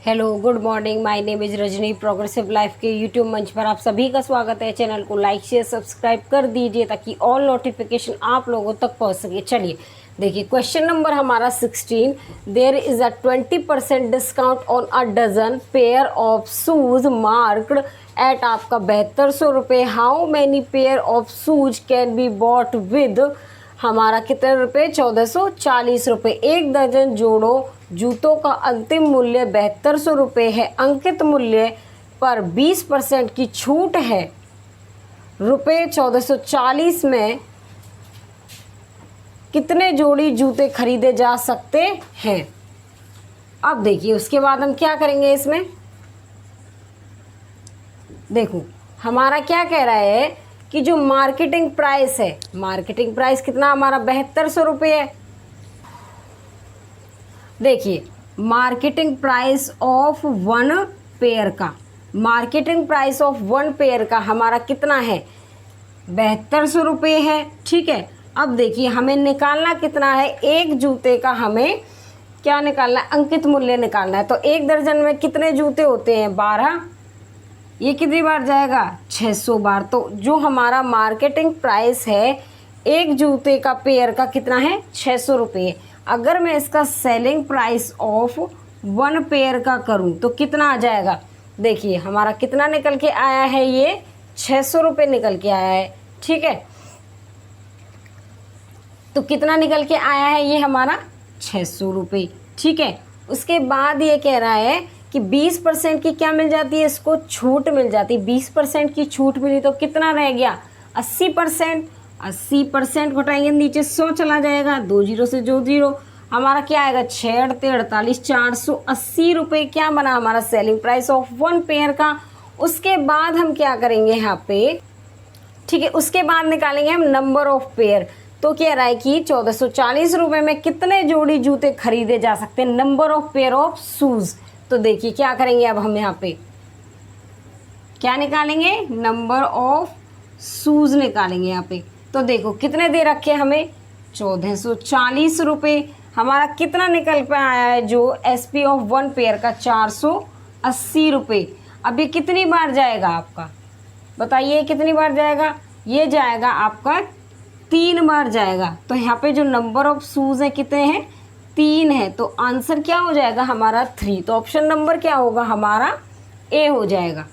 Hello good morning, my name is Rajni. Progressive life के YouTube मंच पर आप सभी का स्वागत है। चैनल को लाइक शेयर सब्सक्राइब कर दीजिए ताकि ऑल नोटिफिकेशन आप लोगों तक पहुंच सके। चलिए देखिए, क्वेश्चन नंबर हमारा 16। There is a 20% discount on a dozen pair of shoes marked at आपका 7200 रुपये। How many pair of shoes can be bought with हमारा कितने रुपये? 1440 रुपये। एक दर्जन जोड़ों जूतों का अंतिम मूल्य 7200 रुपये है। अंकित मूल्य पर 20% की छूट है। रुपये 1440 में कितने जोड़ी जूते खरीदे जा सकते हैं? अब देखिए, उसके बाद हम क्या करेंगे इसमें। देखो हमारा क्या कह रहा है कि जो मार्केटिंग प्राइस है, मार्केटिंग प्राइस कितना हमारा? 7200 रुपये है। देखिए, marketing price of one pair का, marketing price of one pair का हमारा कितना है? 7200 रुपये है। ठीक है, अब देखिए हमें निकालना कितना है? एक जूते का हमें क्या निकालना है? अंकित मूल्य निकालना है। तो एक दर्जन में कितने जूते होते हैं? 12। ये कितनी बार जाएगा? 600 बार। तो जो हमारा मार्केटिंग प्राइस है एक जूते का पेयर का कितना है? 600 रुपये। अगर मैं इसका selling price of one pair का करूं तो कितना आ जाएगा? देखिए हमारा कितना निकल के आया है? ये 600 रुपये निकल के आया है। ठीक है, तो कितना निकल के आया है? ये हमारा 600 रुपये। ठीक है, उसके बाद ये कह रहा है कि 20% की क्या मिल जाती है? इसको छूट मिल जाती है। 20% की छूट मिली तो कितना रह गया? 80%। 80% घटाएंगे नीचे 100 चला जाएगा, 2 जीरो से जो जीरो हमारा क्या आएगा? 6 48 480 रुपये क्या बना हमारा selling price of one pair का। उसके बाद हम क्या करेंगे यहाँ पे? ठीक है, उसके बाद निकालेंगे हम नंबर ऑफ पेयर। तो कह रहा है कि 1440 रुपये में कितने जोड़ी जूते खरीदे जा सकते हैं? Number of pair of shoes. तो देखिए क्या करेंगे अब हम यहाँ पे क्या निकालेंगे? नंबर ऑफ शूज निकालेंगे यहाँ पे। तो देखो कितने दे रखे हमें? 1440 रुपये। हमारा कितना निकल पे आया है? जो एसपी ऑफ वन पेयर का 480 रुपये। अब ये कितनी बार जाएगा आपका? बताइए कितनी बार जाएगा? ये जाएगा आपका 3 बार जाएगा। तो यहाँ पे जो नंबर ऑफ शूज है कितने हैं? 3 है। तो आंसर क्या हो जाएगा हमारा? 3। तो ऑप्शन नंबर क्या होगा हमारा? ए हो जाएगा।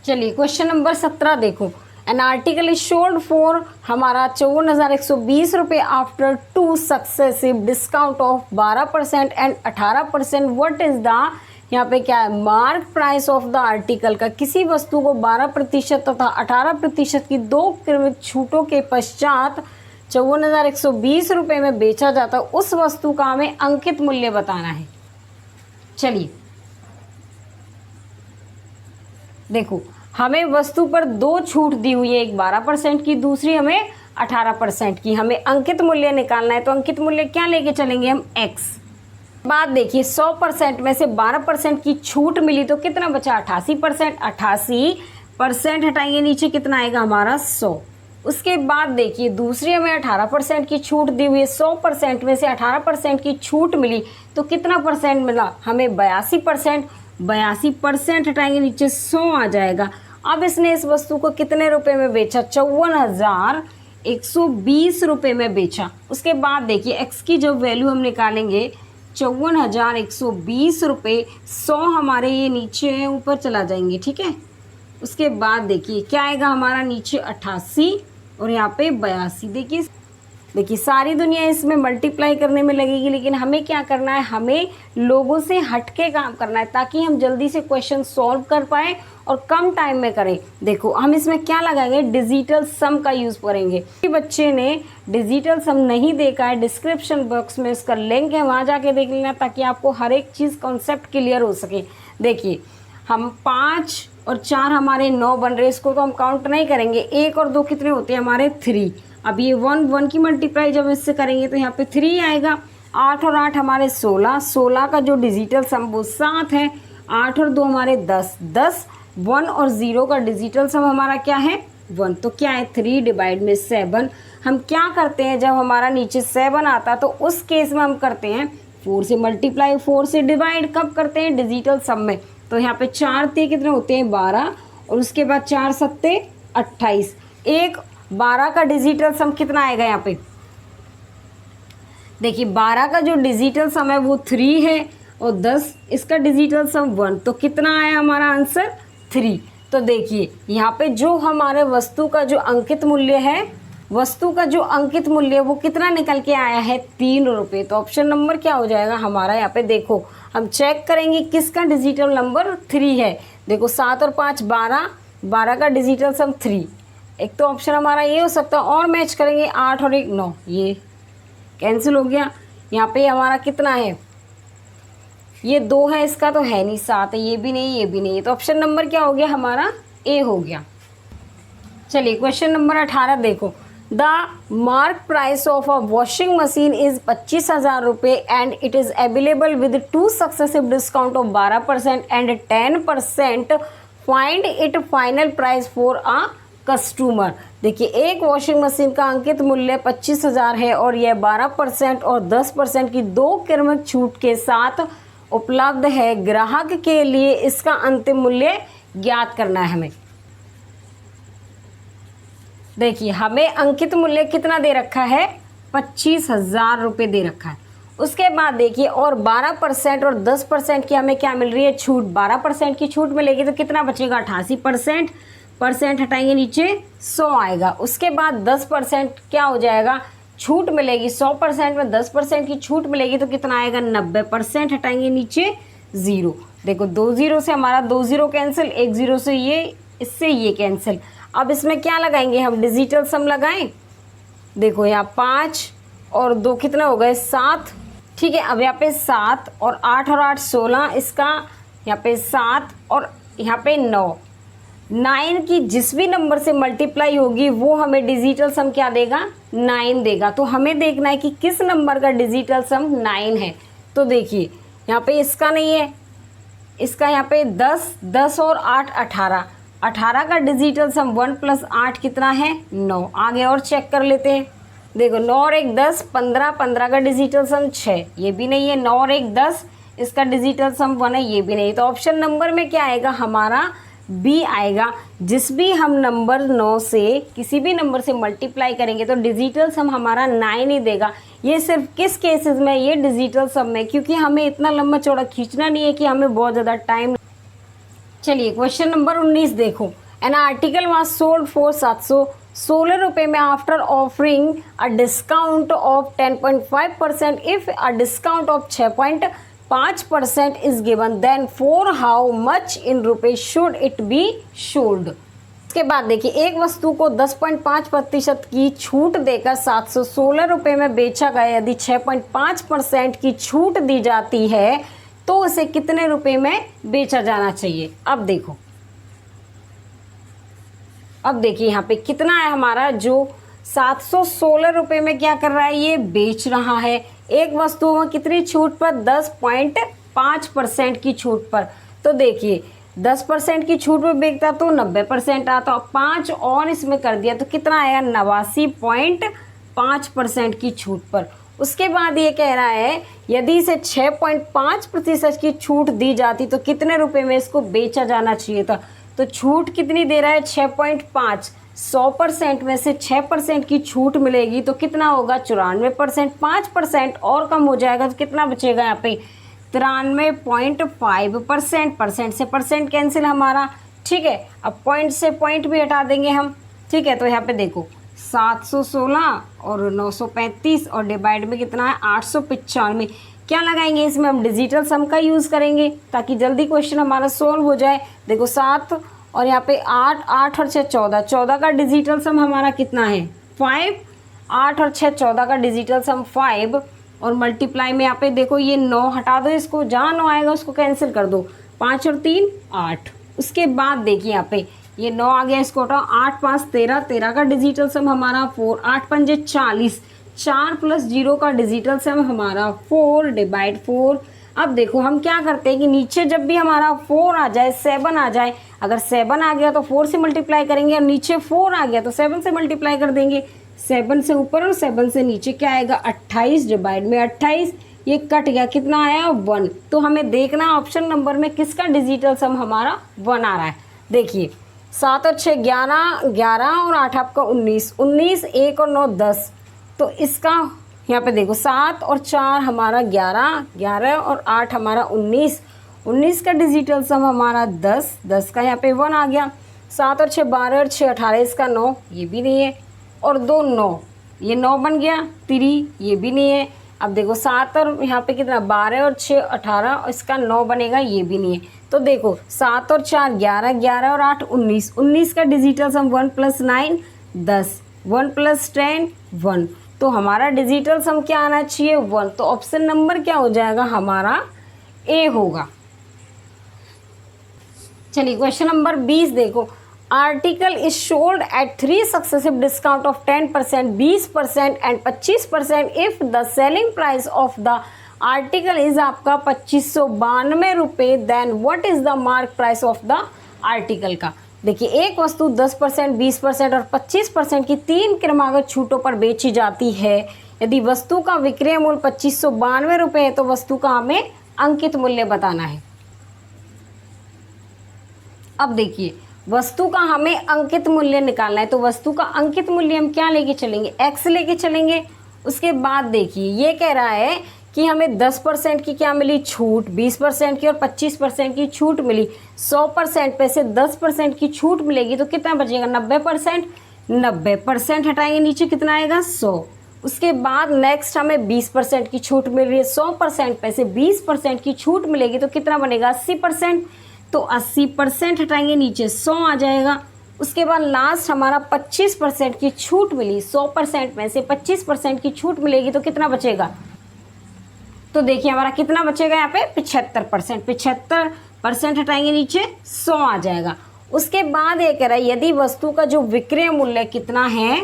चलिए क्वेश्चन नंबर 17 देखो। An article is sold for हमारा 54,120 रुपये after 2 successive discount of 12% and 18%। What is the, यहाँ पे क्या है? Mark price of the article का। किसी वस्तु को 12% तथा 18% की 2 क्रमिक छूटों के पश्चात 54,120 रुपये में बेचा जाता, उस वस्तु का हमें अंकित मूल्य बताना है। चलिए देखो, हमें वस्तु पर 2 छूट दी हुई है, एक 12% की, दूसरी हमें 18% की। हमें अंकित मूल्य निकालना है। तो अंकित मूल्य क्या लेके चलेंगे हम? x। बात देखिए, 100% में से 12% की छूट मिली तो कितना बचा? 88%। 88% हटाएंगे नीचे कितना आएगा हमारा? 100। उसके बाद देखिए दूसरी हमें 18% की छूट दी हुई है। 100% में से 18% की छूट मिली तो कितना परसेंट मिला हमें? 82%। 82% हटाएंगे नीचे 100 आ जाएगा। अब इसने इस वस्तु को कितने रुपए में बेचा? 54,120 रुपये में बेचा। उसके बाद देखिए x की जब वैल्यू हम निकालेंगे 54,120 रुपये, 100 हमारे ये नीचे ऊपर चला जाएंगे। ठीक है, उसके बाद देखिए क्या आएगा हमारा? नीचे 88 और यहाँ पे 82। देखिए सारी दुनिया इसमें मल्टीप्लाई करने में लगेगी, लेकिन हमें क्या करना है? हमें लोगों से हटके काम करना है ताकि हम जल्दी से क्वेश्चन सॉल्व कर पाए और कम टाइम में करें। देखो हम इसमें क्या लगाएंगे? डिजिटल सम का यूज़ करेंगे। बच्चे ने डिजिटल सम नहीं देखा है, डिस्क्रिप्शन बॉक्स में इसका लिंक है, वहाँ जाके देख लेना ताकि आपको हर एक चीज़ कॉन्सेप्ट क्लियर हो सके। देखिए हम 5 और 4 हमारे 9 बन रहे, इसको तो हम काउंट नहीं करेंगे। 1 और 2 कितने होते हैं हमारे? 3। अब ये 1 की मल्टीप्लाई जब इससे करेंगे तो यहाँ पे 3 आएगा। 8 और 8 हमारे 16। 16 का जो डिजिटल सम वो 7 है। 8 और 2 हमारे 10। 10 1 और 0 का डिजिटल सम हमारा क्या है? 1। तो क्या है? 3 डिवाइड में 7। हम क्या करते हैं जब हमारा नीचे 7 आता तो उस केस में हम करते हैं 4 से मल्टीप्लाई, 4 से डिवाइड कब करते हैं? डिजिटल सम में। तो यहाँ पे 4 ते कितने होते हैं? 12, और उसके बाद 4 सत्ते 28। एक 12 का डिजिटल सम कितना आएगा यहाँ पे? देखिए 12 का जो डिजिटल सम है वो 3 है, और 10 इसका डिजिटल सम 1, तो कितना आया हमारा आंसर? 3। तो देखिए यहाँ पे जो हमारे वस्तु का जो अंकित मूल्य है, वस्तु का जो अंकित मूल्य वो कितना निकल के आया है? 3 रुपये। तो ऑप्शन नंबर क्या हो जाएगा हमारा? यहाँ पे देखो हम चेक करेंगे किसका डिजिटल नंबर 3 है। देखो 7 और 5 12, 12 का डिजिटल सम 3। एक तो ऑप्शन हमारा ये हो सकता है, और मैच करेंगे 8 और 1 9, ये कैंसिल हो गया। यहाँ पे हमारा कितना है? ये 2 है, इसका तो है नहीं, 7 है, ये भी नहीं, ये भी नहीं। तो ऑप्शन नंबर क्या हो गया हमारा? ए हो गया। चलिए क्वेश्चन नंबर 18 देखो। The mark price of a washing machine is 25,000 रुपये and it is available with 2 successive discount of 12% and 10%। Find it final price for a customer. देखिए एक वॉशिंग मशीन का अंकित मूल्य 25,000 है और यह 12% और 10% की 2 क्रमिक छूट के साथ उपलब्ध है। ग्राहक के लिए इसका अंतिम मूल्य ज्ञात करना है हमें। देखिए हमें अंकित मूल्य कितना दे रखा है? 25,000 रुपये दे रखा है। उसके बाद देखिए और 12% और 10% की हमें क्या मिल रही है? छूट। 12% की छूट मिलेगी तो कितना बचेगा? 88%। परसेंट हटाएंगे नीचे 100 आएगा। उसके बाद 10% क्या हो जाएगा? छूट मिलेगी। 100% में 10% की छूट मिलेगी तो कितना आएगा? 90%। हटाएंगे नीचे 0। देखो 2 0 से हमारा 2 0 कैंसिल, 1 0 से ये, इससे ये कैंसिल। अब इसमें क्या लगाएंगे हम? डिजिटल सम लगाएं। देखो यहाँ 5 और 2 कितना हो गए? 7। ठीक है, अब यहाँ पे 7 और 8 और 8 16, इसका यहाँ पे 7 और यहाँ पे 9। 9 की जिस भी नंबर से मल्टीप्लाई होगी वो हमें डिजिटल सम क्या देगा? 9 देगा। तो हमें देखना है कि किस नंबर का डिजिटल सम 9 है। तो देखिए यहाँ पे इसका नहीं है, इसका यहाँ पे 10, 10 और 8 18, 18 का डिजिटल सम 1 + 8 कितना है? 9। आगे और चेक कर लेते हैं। देखो 9 और 1 10, 15, 15 का डिजिटल सम 6, ये भी नहीं है। 9 और 1 10, इसका डिजिटल सम 1 है, ये भी नहीं। तो ऑप्शन नंबर में क्या आएगा हमारा? बी आएगा। जिस भी हम नंबर 9 से किसी भी नंबर से मल्टीप्लाई करेंगे तो डिजिटल सम हमारा 9 ही देगा। ये सिर्फ किस केसेस में? ये डिजिटल सम में, क्योंकि हमें इतना लंबा चौड़ा खींचना नहीं है कि हमें बहुत ज़्यादा टाइम। चलिए क्वेश्चन नंबर 19 देखो। An article was sold for 716 रुपये में after offering a discount of 10.5%। If a discount of 6.5% is given then for how much in रुपये शुड इट बी सोल्ड। इसके बाद देखिए एक वस्तु को 10.5% की छूट देकर 716 रुपये में बेचा गया। यदि 6.5% की छूट दी जाती है तो उसे कितने रुपए में बेचा जाना चाहिए? अब देखो, अब देखिए यहाँ पे कितना है हमारा? जो 716 रुपये में क्या कर रहा है? ये बेच रहा है। एक वस्तु में कितनी छूट पर? 10.5% की छूट पर। तो देखिए 10% की छूट में बेचता तो 90% आता। 5 और इसमें कर दिया तो कितना आएगा? 89.5% की छूट पर। उसके बाद ये कह रहा है यदि इसे 6.5% की छूट दी जाती तो कितने रुपए में इसको बेचा जाना चाहिए था? तो छूट कितनी दे रहा है? 6.5। 100% में से 6% की छूट मिलेगी तो कितना होगा? 94%। 5% और कम हो जाएगा तो कितना बचेगा यहाँ पे? 93.5%। परसेंट से परसेंट कैंसिल हमारा। ठीक है, अब पॉइंट से पॉइंट भी हटा देंगे हम। ठीक है, तो यहाँ पे देखो 716 और 935 और डिवाइड में कितना है? 895। क्या लगाएंगे इसमें? हम डिजिटल सम का यूज़ करेंगे ताकि जल्दी क्वेश्चन हमारा सोल्व हो जाए। देखो 7 और यहाँ पे 8, 8 और 6 14, 14 का डिजिटल सम हमारा कितना है? 5। 8 और 6 14 का डिजिटल सम 5 और मल्टीप्लाई में यहाँ पे देखो ये 9 हटा दो, इसको जहाँ 9 आएगा उसको कैंसिल कर दो। 5 और 3 8। उसके बाद देखिए यहाँ पे ये 9 आ गया, इसको हटाओ। 8 5 13, 13 का डिजिटल सम हमारा 4। 8 पंजे 40, 4 + 0 का डिजिटल सम हमारा 4 डिवाइड 4। अब देखो हम क्या करते हैं कि नीचे जब भी हमारा 4 आ जाए, 7 आ जाए, अगर 7 आ गया तो 4 से मल्टीप्लाई करेंगे और नीचे 4 आ गया तो 7 से मल्टीप्लाई कर देंगे। 7 से ऊपर और 7 से नीचे क्या आएगा? 28 डिवाइड में 28। ये कट गया, कितना आया 1। तो हमें देखना ऑप्शन नंबर में किसका डिजिटल सम हमारा 1 आ रहा है। देखिए 7 और 6 11, 11 और 8 आपका 19, 19 1 और 9 10। तो इसका यहाँ पे देखो 7 और 4 हमारा 11, 11 और 8 हमारा 19, 19 का डिजिटल सम हमारा 10, 10 का यहाँ पे 1 आ गया। 7 और 6 12 और 6 18, इसका 9, ये भी नहीं है। और 2 9, ये 9 बन गया। 3 ये भी नहीं है। अब देखो 7 और यहाँ पे कितना 12 और 6 18, और इसका 9 बनेगा, ये भी नहीं है। तो देखो 7 और 4 11, 11 और 8 19, 19 का डिजिटल सम 1 + 9 10, 1 + 10 1। तो हमारा डिजिटल सम क्या आना चाहिए 1। तो ऑप्शन नंबर क्या हो जाएगा हमारा ए होगा। चलिए क्वेश्चन नंबर 20 देखो। Article is sold at 3 successive discount of 10%, 20% and 25% if the selling price of the article is आपका 2592 रुपये, then what is the mark price of the article का। देखिए एक वस्तु 10%, 20% और 25% की 3 क्रमागत छूटों पर बेची जाती है। यदि वस्तु का विक्रय मूल्य 2592 रुपये है तो वस्तु का हमें अंकित मूल्य बताना है। अब देखिए वस्तु का हमें अंकित मूल्य निकालना है, तो वस्तु का अंकित मूल्य हम क्या लेके चलेंगे, x लेके चलेंगे। उसके बाद देखिए ये कह रहा है कि हमें 10% की क्या मिली छूट, 20% की और 25% की छूट मिली। 100% पे से 10% की छूट मिलेगी तो कितना बचेगा 90%। 90% हटाएंगे नीचे कितना आएगा 100। उसके बाद नेक्स्ट हमें 20% की छूट मिल रही है। 100% पे से 20% की छूट मिलेगी तो कितना बनेगा 80%। तो 80% हटाएंगे नीचे 100 आ जाएगा। उसके बाद लास्ट हमारा 25% की छूट मिली। 100% में से 25% की छूट मिलेगी तो कितना बचेगा, तो देखिए हमारा कितना बचेगा यहाँ पे 75%। 75% हटाएंगे नीचे 100 आ जाएगा। उसके बाद ये कह रहा है यदि वस्तु का जो विक्रय मूल्य कितना है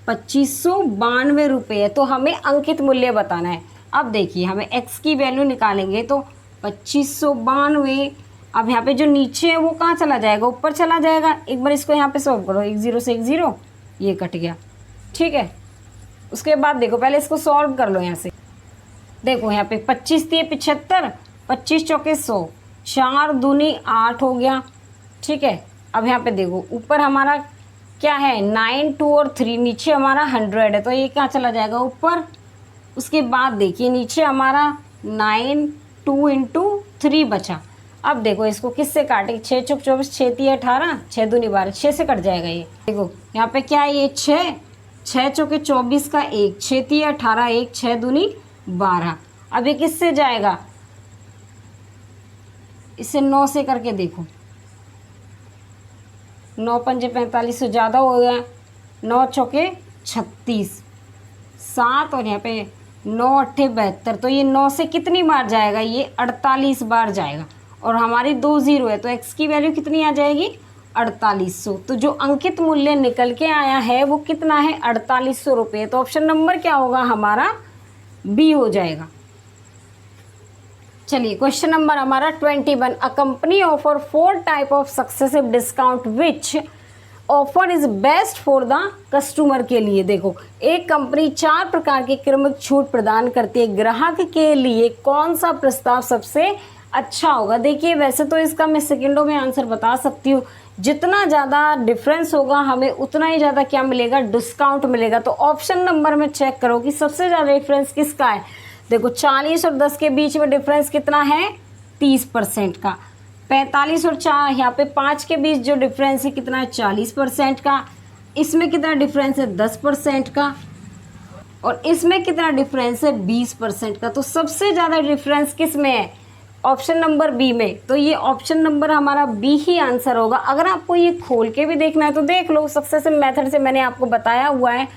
2592 रुपये है तो हमें अंकित मूल्य बताना है। अब देखिए हमें x की वैल्यू निकालेंगे तो 2592, अब यहाँ पे जो नीचे है वो कहाँ चला जाएगा, ऊपर चला जाएगा। एक बार इसको यहाँ पे सॉल्व करो, 1 0 से 1 0, ये कट गया, ठीक है। उसके बाद देखो पहले इसको सॉल्व कर लो। यहाँ से देखो यहाँ पे 25 दिए 75, 25 चौके 100, 4 दूनी 8 हो गया, ठीक है। अब यहाँ पे देखो ऊपर हमारा क्या है 9 2 और 3, नीचे हमारा 100 है तो ये क्या चला जाएगा ऊपर। उसके बाद देखिए नीचे हमारा 9 2 × 3 बचा। अब देखो इसको किससे काटेंगे, 6 चौक 24, 6 3 18, 6 दूनी 12, 6 से कट जाएगा ये। देखो यहाँ पे क्या है ये 6, 6 चौके 24 का 1, 6 3 18, 1 6 दूनी 12। अब ये किससे जाएगा, इसे 9 से करके देखो, 9 पंजे 45 से ज़्यादा हो गया, 9 चौके 36, 7 और यहाँ पे 9 8 72, तो ये 9 से कितनी बार जाएगा, ये 48 बार जाएगा। और हमारी 2 0 है तो x की वैल्यू कितनी आ जाएगी 4800। तो जो अंकित मूल्य निकल के आया है वो कितना है 4800 रुपये। तो ऑप्शन नंबर क्या होगा हमारा बी हो जाएगा। चलिए क्वेश्चन नंबर हमारा 21। A company offer 4 type of successive discount which offer is best for the customer के लिए। देखो एक कंपनी 4 प्रकार की क्रमिक छूट प्रदान करती है, ग्राहक के लिए कौन सा प्रस्ताव सबसे अच्छा होगा। देखिए वैसे तो इसका मैं सेकंडों में आंसर बता सकती हूँ, जितना ज़्यादा डिफरेंस होगा हमें उतना ही ज़्यादा क्या मिलेगा डिस्काउंट मिलेगा। तो ऑप्शन नंबर में चेक करो कि सबसे ज़्यादा डिफरेंस किसका है। देखो 40 और 10 के बीच में डिफरेंस कितना है 30% का। 45 और 4 यहाँ पे 5 के बीच जो डिफरेंस है कितना है 40% का। इसमें कितना डिफरेंस है 10% का, और इसमें कितना डिफरेंस है 20% का। तो सबसे ज़्यादा डिफरेंस किस में है ऑप्शन नंबर बी में। तो ये ऑप्शन नंबर हमारा बी ही आंसर होगा। अगर आपको ये खोल के भी देखना है तो देख लो, सक्सेसिव मेथड से मैंने आपको बताया हुआ है।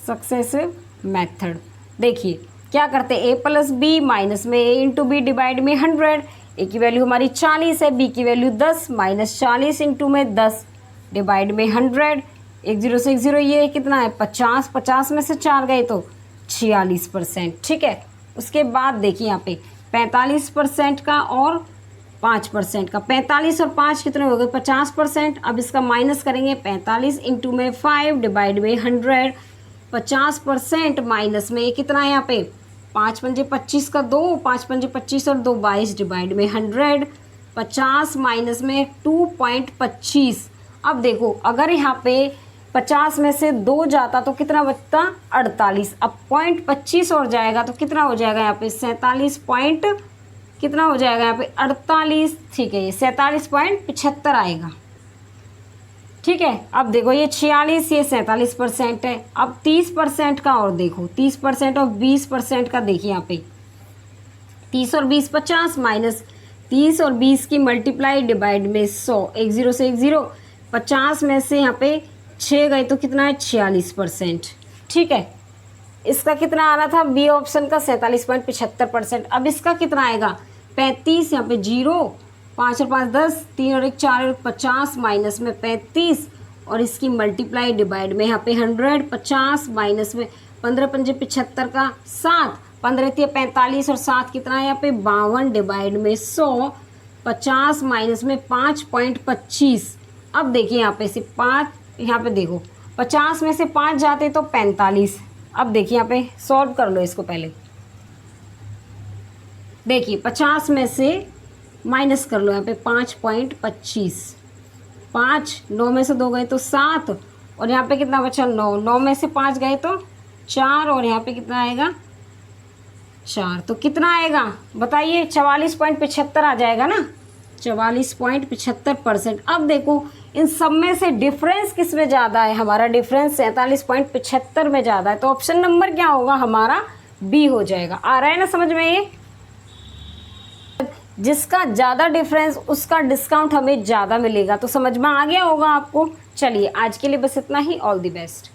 सक्सेसिव मेथड देखिए क्या करते हैं, a + b माइनस में a × b डिवाइड में 100। a की वैल्यू हमारी 40 है, b की वैल्यू 10, माइनस 40 × में 10 डिवाइड में 100। 1 0 से 1 0, ये कितना है 50, 50 में से 4 गए तो 46%, ठीक है। उसके बाद देखिए यहाँ पे 45% का और 5% का। 45 और 5 कितने हो गए 50%। अब इसका माइनस करेंगे, 45 × में 5 डिवाइड में 100, 50% माइनस में ये कितना है यहाँ पे 5 पंजे 25 का 2, 5 पंजे 25 और 2 22 डिवाइड में 100, 50 माइनस में 2.25। अब देखो अगर यहाँ पे 50 में से 2 जाता तो कितना बचता 48। अब 0.25 और जाएगा तो कितना हो जाएगा यहाँ पे 47 पॉइंट कितना हो जाएगा यहाँ पे 48। ठीक है, ये 47.75 आएगा। ठीक है, अब देखो ये 46 ये 47% है। अब 30% का और देखो 30% और 20% का देखिए यहाँ पे 30 और 20 50 माइनस 30 और 20 की मल्टीप्लाई डिवाइड में 100, एक जीरो से एक जीरो, 50 में से यहाँ पे 6 गए तो कितना है 46%। ठीक है, इसका कितना आ रहा था बी ऑप्शन का 47.75%। अब इसका कितना आएगा 35, यहाँ पे 0, 5 और 5 10, 3 और 1 4 और 50 माइनस में 35 और इसकी मल्टीप्लाई डिवाइड में यहाँ पे 100, 50 माइनस में 15 पंजे 75 का 7, 15 3 45 और 7 कितना है यहाँ पे 52 डिवाइड में 100, 50 माइनस में 5.25। अब देखिए यहाँ पे से 5, यहाँ पे देखो 50 में से 5 जाते तो 45। अब देखिए यहाँ पे सॉल्व कर लो इसको पहले। देखिए 50 में से माइनस कर लो यहाँ पे 5.25, 5 9 में से 2 गए तो 7 और यहाँ पे कितना बचा 9, 9 में से 5 गए तो 4 और यहाँ पे कितना आएगा 4। तो कितना आएगा बताइए 44.75 आ जाएगा ना, 44.75%। अब देखो इन सब में से डिफरेंस किस में ज़्यादा है, हमारा डिफरेंस 47.75 में ज़्यादा है। तो ऑप्शन नंबर क्या होगा हमारा बी हो जाएगा। आ रहा है ना समझ में ये, जिसका ज़्यादा डिफरेंस उसका डिस्काउंट हमें ज़्यादा मिलेगा। तो समझ में आ गया होगा आपको। चलिए आज के लिए बस इतना ही। All the best.